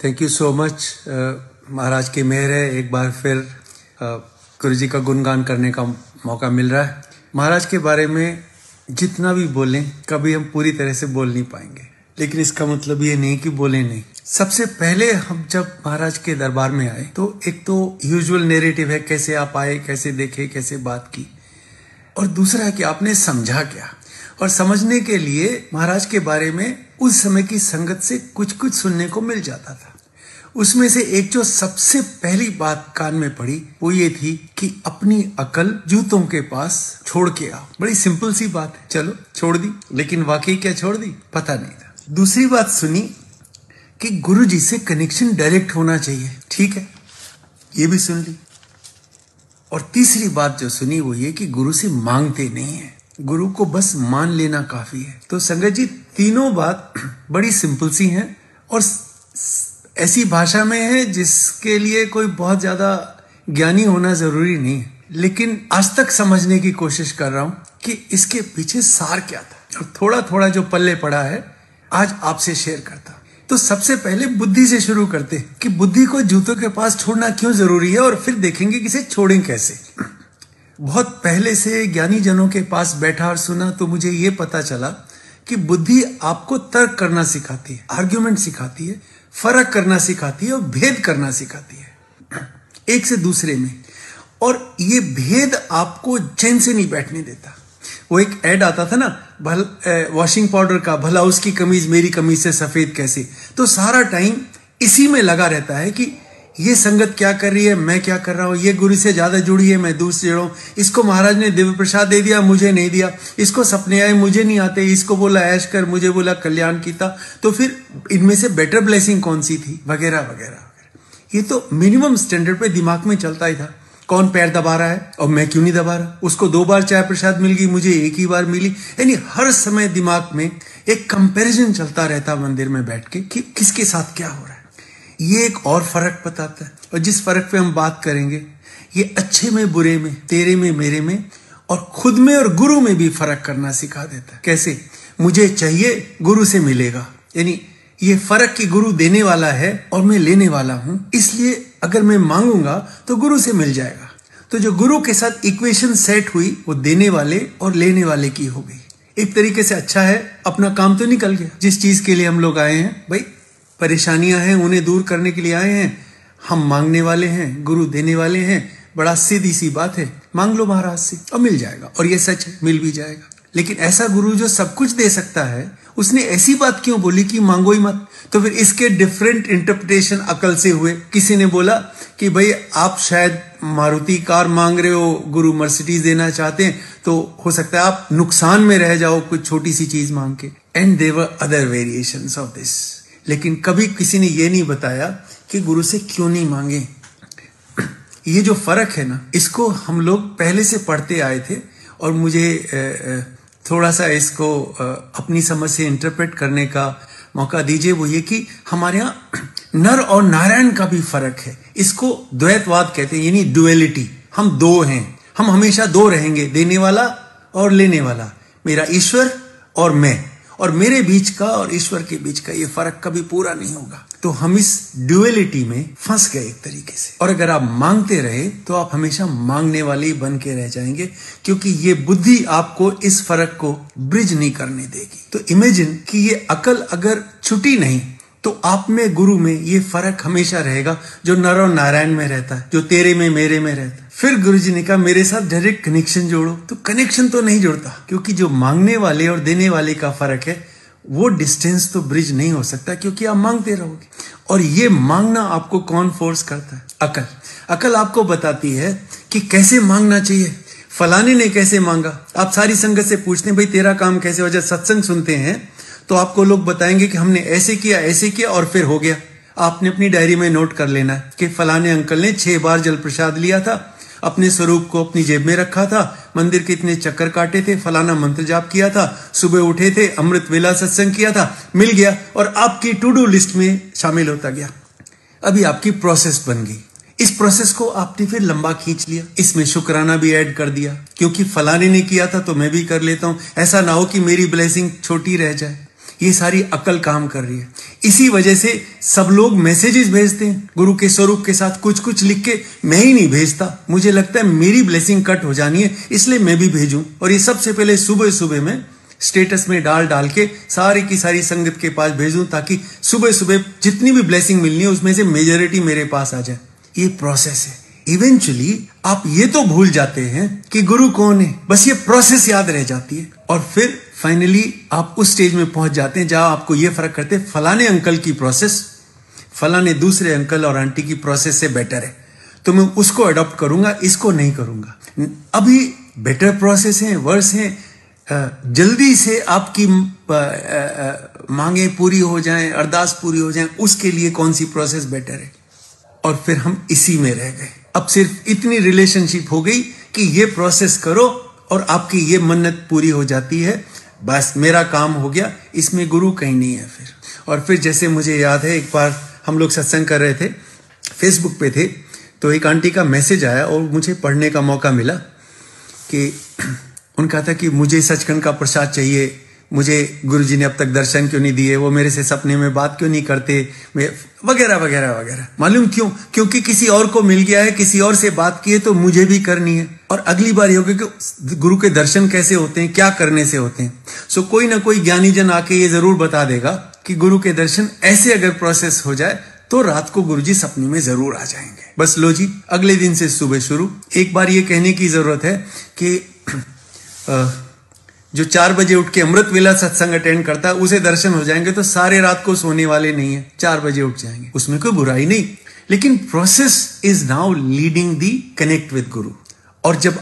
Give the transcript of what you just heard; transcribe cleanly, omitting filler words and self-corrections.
Thank you so much. महाराज की मेहर है, एक बार फिर गुरु जी का गुणगान करने का मौका मिल रहा है। महाराज के बारे में जितना भी बोलें कभी हम पूरी तरह से बोल नहीं पाएंगे, लेकिन इसका मतलब ये नहीं कि बोले नहीं। सबसे पहले हम जब महाराज के दरबार में आए तो एक तो यूजुअल नैरेटिव है, कैसे आप आए, कैसे देखे, कैसे बात की, और दूसरा है कि आपने समझा क्या। और समझने के लिए महाराज के बारे में उस समय की संगत से कुछ कुछ सुनने को मिल जाता था। उसमें से एक जो सबसे पहली बात कान में पड़ी वो ये थी कि अपनी अकल जूतों के पास छोड़ के आओ। बड़ी सिंपल सी बात है, चलो छोड़ दी, लेकिन वाकई क्या छोड़ दी पता नहीं था। दूसरी बात सुनी कि गुरु जी से कनेक्शन डायरेक्ट होना चाहिए, ठीक है, ये भी सुन ली। और तीसरी बात जो सुनी वो ये कि गुरु से मांगते नहीं है, गुरु को बस मान लेना काफी है। तो संगत जी तीनों बात बड़ी सिंपल सी हैं और ऐसी भाषा में है जिसके लिए कोई बहुत ज्यादा ज्ञानी होना जरूरी नहीं है, लेकिन आज तक समझने की कोशिश कर रहा हूं कि इसके पीछे सार क्या था, और थोड़ा थोड़ा जो पल्ले पड़ा है आज आपसे शेयर करता। तो सबसे पहले बुद्धि से शुरू करते हैं कि बुद्धि को जूतों के पास छोड़ना क्यों जरूरी है, और फिर देखेंगे कि इसे छोड़ें कैसे। बहुत पहले से ज्ञानी जनों के पास बैठा और सुना तो मुझे ये पता चला कि बुद्धि आपको तर्क करना सिखाती है, आर्ग्यूमेंट सिखाती है, फर्क करना सिखाती है और भेद करना सिखाती है एक से दूसरे में। और ये भेद आपको चैन से नहीं बैठने देता। वो एक ऐड आता था ना वॉशिंग पाउडर का, भला उसकी कमीज मेरी कमीज से सफेद कैसे। तो सारा टाइम इसी में लगा रहता है कि ये संगत क्या कर रही है, मैं क्या कर रहा हूं, ये गुरु से ज्यादा जुड़ी है, मैं दूर से जुड़ा हूं, इसको महाराज ने दिव्य प्रसाद दे दिया, मुझे नहीं दिया, इसको सपने आए, मुझे नहीं आते, इसको बोला ऐश कर, मुझे बोला कल्याण कीता, तो फिर इनमें से बेटर ब्लेसिंग कौन सी थी, वगैरह वगैरह। ये तो मिनिमम स्टैंडर्ड पे दिमाग में चलता ही था। कौन पैर दबा रहा है और मैं क्यों नहीं दबा रहा, उसको 2 बार चाय प्रसाद मिल गई, मुझे एक ही बार मिली। यानी हर समय दिमाग में एक कंपैरिजन चलता रहता मंदिर में बैठ के कि किसके साथ क्या हो रहा है। ये एक और फर्क बताता है, और जिस फर्क पे हम बात करेंगे ये अच्छे में बुरे में, तेरे में मेरे में, और खुद में और गुरु में भी फर्क करना सिखा देता है। कैसे? मुझे चाहिए गुरु से मिलेगा, यानी ये फर्क कि गुरु देने वाला है और मैं लेने वाला हूं, इसलिए अगर मैं मांगूंगा तो गुरु से मिल जाएगा। तो जो गुरु के साथ इक्वेशन सेट हुई वो देने वाले और लेने वाले की हो गई। एक तरीके से अच्छा है, अपना काम तो निकल गया। जिस चीज के लिए हम लोग आए हैं, भाई परेशानियां हैं उन्हें दूर करने के लिए आए हैं, हम मांगने वाले हैं, गुरु देने वाले हैं। बड़ा सीधी सी बात है, मांग लो महाराज से और मिल जाएगा, और ये सच है, मिल भी जाएगा। लेकिन ऐसा गुरु जो सब कुछ दे सकता है उसने ऐसी बात क्यों बोली कि मांगो ही मत। तो फिर इसके डिफरेंट इंटरप्रिटेशन अकल से हुए। किसी ने बोला कि भाई आप शायद मारुति कार मांग रहे हो, गुरु मर्सिडीज देना चाहते हैं, तो हो सकता है आप नुकसान में रह जाओ कुछ छोटी सी चीज मांग के। And there were other variations of this. लेकिन कभी किसी ने ये नहीं बताया कि गुरु से क्यों नहीं मांगे। ये जो फर्क है ना, इसको हम लोग पहले से पढ़ते आए थे, और मुझे थोड़ा सा इसको अपनी समझ से इंटरप्रेट करने का मौका दीजिए। वो ये कि हमारे यहाँ नर और नारायण का भी फर्क है। इसको द्वैतवाद कहते हैं, यानी डुअलिटी। हम दो हैं, हम हमेशा दो रहेंगे, देने वाला और लेने वाला, मेरा ईश्वर और मैं, और मेरे बीच का और ईश्वर के बीच का ये फर्क कभी पूरा नहीं होगा। तो हम इस ड्युअलिटी में फंस गए एक तरीके से। और अगर आप मांगते रहे तो आप हमेशा मांगने वाले ही बन के रह जाएंगे, क्योंकि ये बुद्धि आपको इस फर्क को ब्रिज नहीं करने देगी। तो इमेजिन कि ये अकल अगर छुटी नहीं तो आप में गुरु में ये फर्क हमेशा रहेगा, जो नर और नारायण में रहता है, जो तेरे में मेरे में रहता है। फिर गुरुजी ने कहा मेरे साथ डायरेक्ट कनेक्शन जोड़ो, तो कनेक्शन तो नहीं जुड़ता, क्योंकि जो मांगने वाले और देने वाले का फर्क है वो डिस्टेंस तो ब्रिज नहीं हो सकता, क्योंकि आप मांगते रहोगे। और ये मांगना आपको कौन फोर्स करता है? अकल। अकल आपको बताती है कि कैसे मांगना चाहिए। फलाने ने कैसे मांगा, आप सारी संगत से पूछते हैं भाई तेरा काम कैसे हो। जब सत्संग सुनते हैं तो आपको लोग बताएंगे कि हमने ऐसे किया और फिर हो गया। आपने अपनी डायरी में नोट कर लेना है कि फलाने अंकल ने 6 बार जल प्रसाद लिया था, अपने स्वरूप को अपनी जेब में रखा था, मंदिर के इतने चक्कर काटे थे, फलाना मंत्र जाप किया था, सुबह उठे थे, अमृत वेला सत्संग किया था, मिल गया, और आपकी टू डू लिस्ट में शामिल होता गया। अभी आपकी प्रोसेस बन गई। इस प्रोसेस को आपने फिर लंबा खींच लिया, इसमें शुक्राना भी ऐड कर दिया, क्योंकि फलाने ने किया था तो मैं भी कर लेता हूं, ऐसा ना हो कि मेरी ब्लेसिंग छोटी रह जाए। ये सारी अकल काम कर रही है। इसी वजह से सब लोग मैसेजेस भेजते हैं गुरु के स्वरूप के साथ कुछ कुछ लिख के। मैं ही नहीं भेजता, मुझे लगता है मेरी ब्लेसिंग कट हो जानी है, इसलिए मैं भी भेजूं। और ये सबसे पहले सुबह सुबह में स्टेटस में डाल के सारी की सारी संगत के पास भेजूं, ताकि सुबह सुबह जितनी भी ब्लेसिंग मिलनी है उसमें से मेजॉरिटी मेरे पास आ जाए। ये प्रोसेस है। इवेंचुअली आप ये तो भूल जाते हैं कि गुरु कौन है, बस ये प्रोसेस याद रह जाती है। और फिर फाइनली आप उस स्टेज में पहुंच जाते हैं जहां आपको ये फर्क करते हैं, फलाने अंकल की प्रोसेस फलाने दूसरे अंकल और आंटी की प्रोसेस से बेटर है, तो मैं उसको अडॉप्ट करूंगा, इसको नहीं करूंगा। अभी बेटर प्रोसेस है, वर्स है, जल्दी से आपकी मांगे पूरी हो जाएं, अरदास पूरी हो जाएं, उसके लिए कौन सी प्रोसेस बेटर है। और फिर हम इसी में रह गए। अब सिर्फ इतनी रिलेशनशिप हो गई कि ये प्रोसेस करो और आपकी ये मन्नत पूरी हो जाती है, बस मेरा काम हो गया, इसमें गुरु कहीं नहीं है फिर। और फिर जैसे मुझे याद है, एक बार हम लोग सत्संग कर रहे थे, फेसबुक पे थे, तो एक आंटी का मैसेज आया और मुझे पढ़ने का मौका मिला कि उनका था कि मुझे सचखंड का प्रसाद चाहिए, मुझे गुरुजी ने अब तक दर्शन क्यों नहीं दिए, वो मेरे से सपने में बात क्यों नहीं करते, वगैरह वगैरह वगैरह। मालूम क्यों? क्योंकि किसी और को मिल गया है, किसी और से बात की है, तो मुझे भी करनी है। और अगली बार ये होगा कि गुरु के दर्शन कैसे होते हैं, क्या करने से होते हैं। सो कोई ना कोई ज्ञानी जन आके ये जरूर बता देगा कि गुरु के दर्शन ऐसे अगर प्रोसेस हो जाए तो रात को गुरुजी सपने में जरूर आ जाएंगे। बस लो जी, अगले दिन से सुबह शुरू। एक बार ये कहने की जरूरत है कि जो 4 बजे उठ के अमृत वेला सत्संग अटेंड करता है उसे दर्शन हो जाएंगे, तो सारे रात को सोने वाले नहीं है, 4 बजे उठ जाएंगे, उसमें कोई बुराई नहीं। लेकिन process is now leading the connect with गुरु। और जब